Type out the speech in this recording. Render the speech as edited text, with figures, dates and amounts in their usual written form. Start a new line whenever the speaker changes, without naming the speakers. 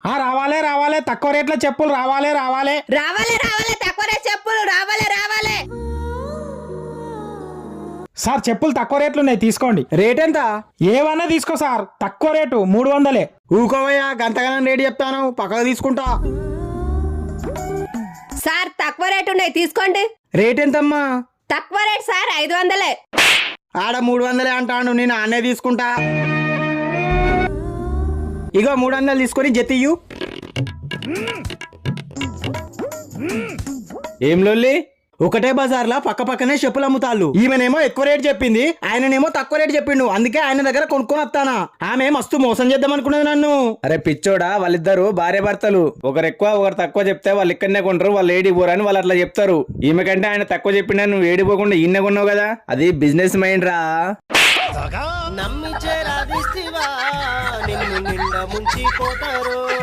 రావాలే రావాలే, తక్కువ రేట్ల చెప్పులు రావాలే రావాలే.
రావాలే రావాలే, తక్కువ రేట్ చెప్పులు రావాలే రావాలే.
సార్ చెప్పులు తక్కువ రేట్లు ఉన్నాయి, తీసుకోండి.
రేట్ ఎంత?
ఏమన్నా తీసుకో సార్, తక్కువ రేటు 300.
ఊకోవయ్యా, గంతగానం రేటు చెప్తాను, పక్కకు తీసుకుంటా.
సార్ తక్కువ రేట్ ఉన్నాయి, తీసుకోండి.
రేట్ ఎంతమ్మా?
తక్కువ రేట్ సార్, 500.
ఆడ 300 అంటాను, నేను ఆనే తీసుకుంటా. ఇగో 300 తీసుకొని జతియు. ఏం లొల్లి? ఒకటే బజార్లా పక్క పక్కనే చెప్పులు అమ్ముతాళ్ళు. ఈమెనేమో ఎక్కువ రేట్ చెప్పింది, ఆయననేమో తక్కువ రేట్ చెప్పిండు. అందుకే ఆయన దగ్గర కొనుక్కొని వస్తానా. ఆమె మస్తు మోసం చేద్దాం అనుకున్నది నన్ను.
అరే పిచ్చోడా, వాళ్ళిద్దరు భార్య భర్తలు, ఒకరు ఎక్కువ ఒకరు తక్కువ చెప్తే వాళ్ళు ఇక్కడనే కొంటారు, వాళ్ళు ఏడి పోరని వాళ్ళు అట్లా చెప్తారు. ఈమె కంటే ఆయన తక్కువ చెప్పినా నువ్వు ఏడిపోకుండా ఈయన కొన్నావు కదా, అది బిజినెస్ మైండ్ రా.
నమ్మి చేరాదిస్తివా నిన్ను నిండా ముంచిపోతారు.